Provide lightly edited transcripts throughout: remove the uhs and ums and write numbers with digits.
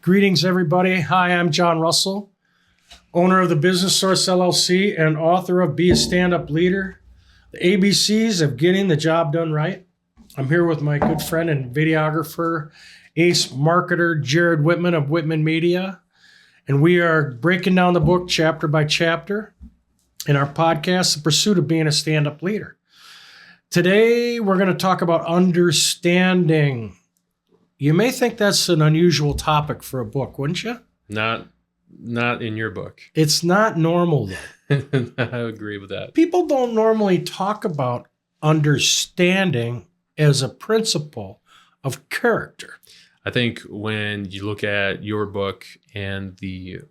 Greetings, everybody. Hi, I'm John Russell, owner of the Business Source LLC and author of Be a Stand-Up Leader, the ABCs of Getting the Job Done Right. I'm here with my good friend and videographer, ace marketer, Jared Whitman of Whitman Media. And we are breaking down the book chapter by chapter in our podcast, The Pursuit of Being a Stand-Up Leader. Today, we're going to talk about understanding. You may think that's an unusual topic for a book, wouldn't you? Not in your book. It's not normal, though. I agree with that. People don't normally talk about understanding as a principle of character. I think when you look at your book and the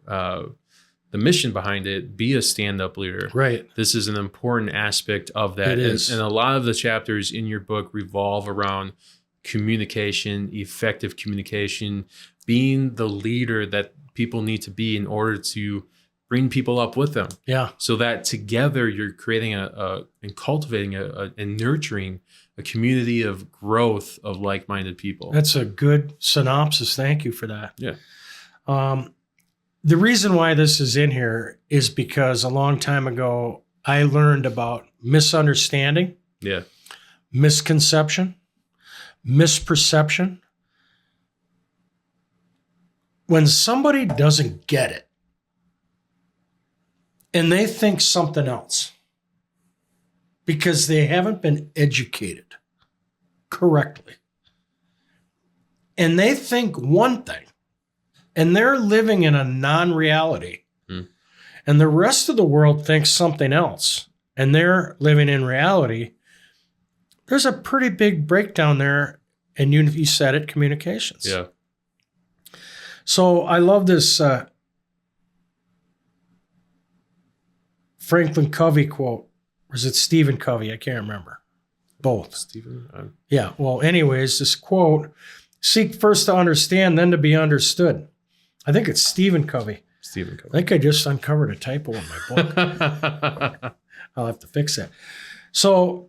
mission behind it, be a stand-up leader. Right. This is an important aspect of that. It is. And a lot of the chapters in your book revolve around communication, effective communication, being the leader that people need to be in order to bring people up with them. Yeah. So that together you're creating and cultivating and nurturing a community of growth of like-minded people. That's a good synopsis. Thank you for that. Yeah. The reason why this is in here is because a long time ago, I learned about misunderstanding, misconception, misperception. When somebody doesn't get it and they think something else because they haven't been educated correctly and they think one thing and they're living in a non-reality and the rest of the world thinks something else and they're living in reality, there's a pretty big breakdown there, and you said it, communications. Yeah. So I love this Franklin Covey quote. Or is it Stephen Covey? I can't remember. Both. Stephen? Yeah. Well, anyways, this quote, seek first to understand, then to be understood. I think it's Stephen Covey. Stephen Covey. I think I just uncovered a typo in my book. I'll have to fix that. So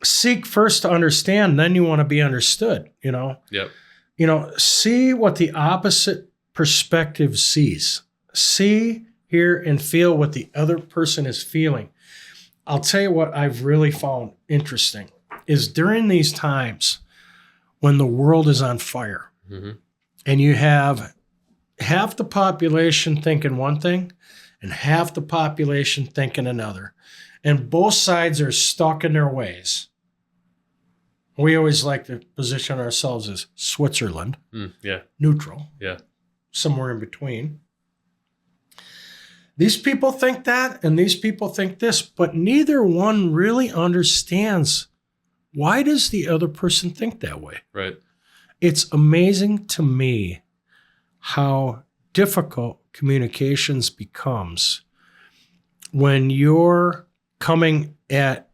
seek first to understand, then you want to be understood, you know? Yep. You know, see what the opposite perspective sees. See, hear, and feel what the other person is feeling. I'll tell you what I've really found interesting is during these times when the world is on fire and you have half the population thinking one thing and half the population thinking another, and both sides are stuck in their ways. We always like to position ourselves as Switzerland, neutral, somewhere in between. These people think that, and these people think this, but neither one really understands why does the other person think that way. Right. It's amazing to me how difficult communications becomes when you're coming at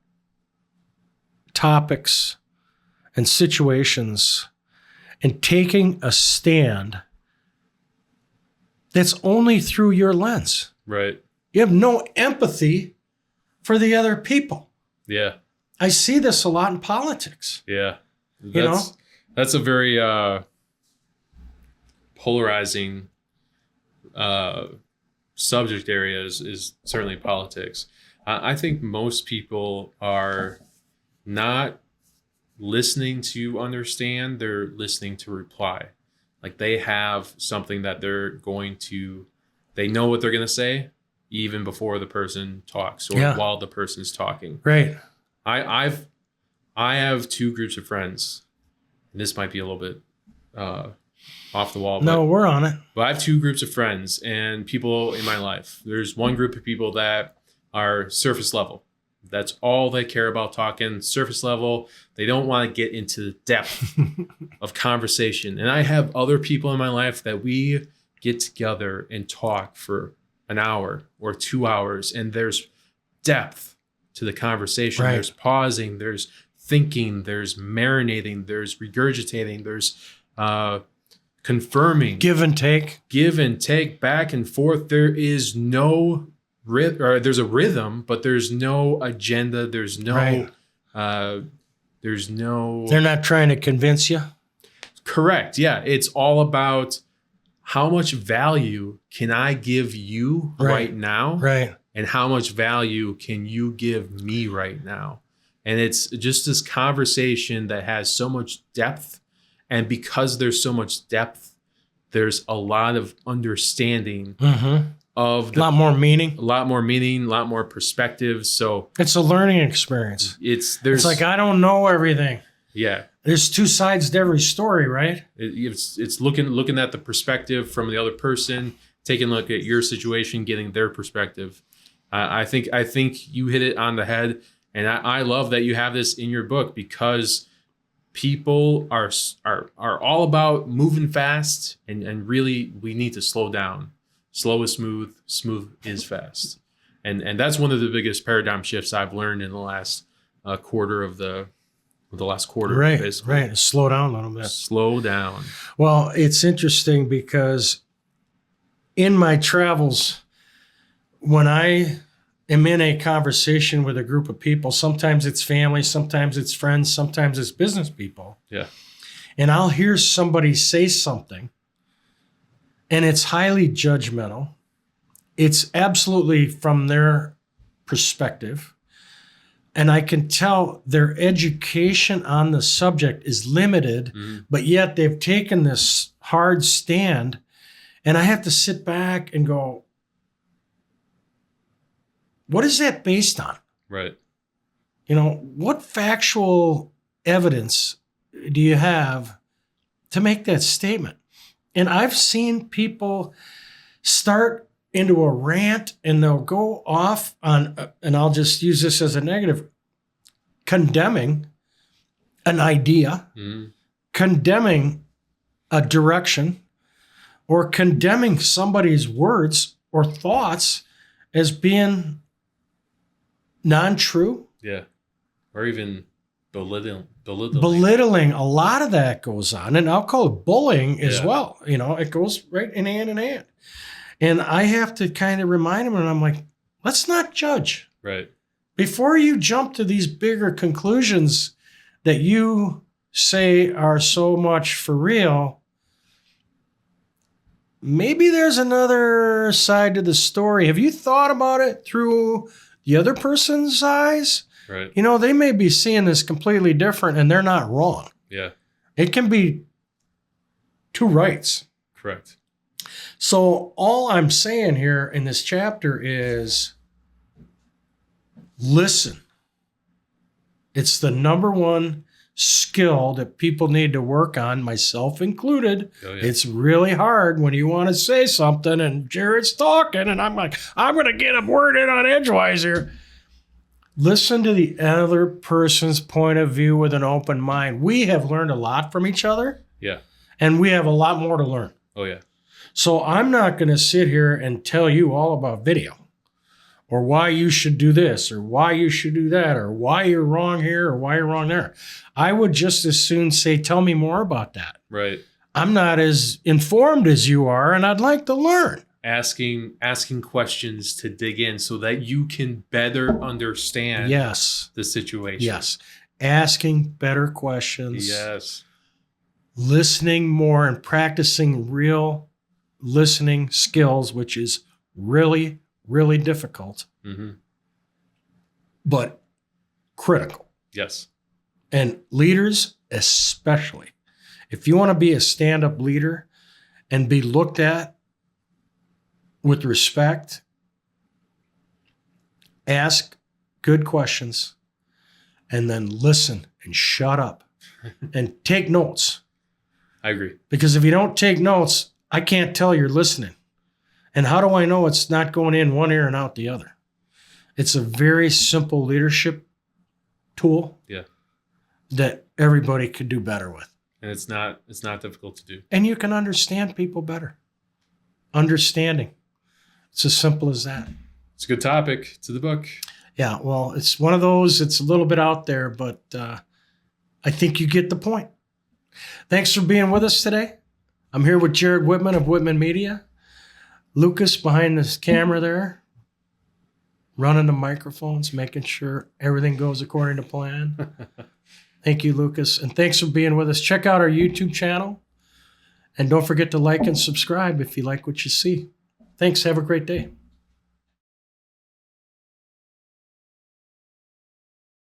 topics and situations and taking a stand that's only through your lens. Right. You have no empathy for the other people. Yeah. I see this a lot in politics. Yeah. That's a very polarizing subject area is certainly politics. I think most people are not listening to understand, they're listening to reply. Like they have something that they know what they're going to say even before the person talks or while the person's talking. Right. I have two groups of friends, and this might be a little bit off the wall. No, we're on it. But I have two groups of friends and people in my life. There's one group of people that are surface level. That's all they care about, talking surface level. They don't want to get into the depth of conversation. And I have other people in my life that we get together and talk for an hour or 2 hours, and there's depth to the conversation. Right. There's pausing, there's thinking, there's marinating, there's regurgitating, there's confirming. Give and take, back and forth. There is no there's a rhythm, but there's no agenda. There's no, They're not trying to convince you. Correct. Yeah. It's all about how much value can I give you right now? Right. And how much value can you give me right now? And it's just this conversation that has so much depth. And because there's so much depth, there's a lot of understanding of a lot more meaning, a lot more perspectives. So it's a learning experience. It's like, I don't know everything. Yeah. There's two sides to every story, right? It's looking at the perspective from the other person, taking a look at your situation, getting their perspective. I think you hit it on the head. And I love that you have this in your book, because people are all about moving fast, and really we need to slow down. Slow is smooth, smooth is fast. And that's one of the biggest paradigm shifts I've learned in the last quarter of the last quarter. Right, basically. right. Slow down a little bit. Slow down. Well, it's interesting because in my travels, when I am in a conversation with a group of people, sometimes it's family, sometimes it's friends, sometimes it's business people. Yeah. And I'll hear somebody say something, and it's highly judgmental. It's absolutely from their perspective. And I can tell their education on the subject is limited, but yet they've taken this hard stand. And I have to sit back and go, what is that based on? Right. What factual evidence do you have to make that statement? And I've seen people start into a rant, and they'll go off on, and I'll just use this as a negative, condemning an idea, condemning a direction, or condemning somebody's words or thoughts as being non-true. Yeah. Or even belittling. A lot of that goes on. And I'll call it bullying as well. It goes right in hand in hand. And I have to kind of remind them, and I'm like, let's not judge. Right. Before you jump to these bigger conclusions that you say are so much for real, maybe there's another side to the story. Have you thought about it through the other person's eyes? Right. They may be seeing this completely different, and they're not wrong. Yeah. It can be two rights. Correct. So all I'm saying here in this chapter is listen. It's the number one skill that people need to work on, myself included. Oh, yeah. It's really hard when you want to say something and Jared's talking and I'm like, I'm going to get a word in on edgewise here. Listen to the other person's point of view with an open mind. We have learned a lot from each other. Yeah. And we have a lot more to learn. Oh, yeah. So I'm not going to sit here and tell you all about video or why you should do this or why you should do that or why you're wrong here or why you're wrong there. I would just as soon say, tell me more about that. Right. I'm not as informed as you are, and I'd like to learn. Asking questions to dig in so that you can better understand the situation. Yes. Asking better questions. Yes. Listening more and practicing real listening skills, which is really, really difficult, but critical. Yes. And leaders especially. If you want to be a stand-up leader and be looked at with respect, ask good questions and then listen and shut up and take notes. I agree. Because if you don't take notes, I can't tell you're listening. And how do I know it's not going in one ear and out the other? It's a very simple leadership tool that everybody could do better with. And it's not difficult to do. And you can understand people better. Understanding. It's as simple as that. It's a good topic to the book. Yeah, well, it's one of those, it's a little bit out there, but I think you get the point. Thanks for being with us today. I'm here with Jared Whitman of Whitman Media. Lucas behind this camera there, running the microphones, making sure everything goes according to plan. Thank you, Lucas. And thanks for being with us. Check out our YouTube channel And don't forget to like and subscribe if you like what you see. Thanks. Have a great day.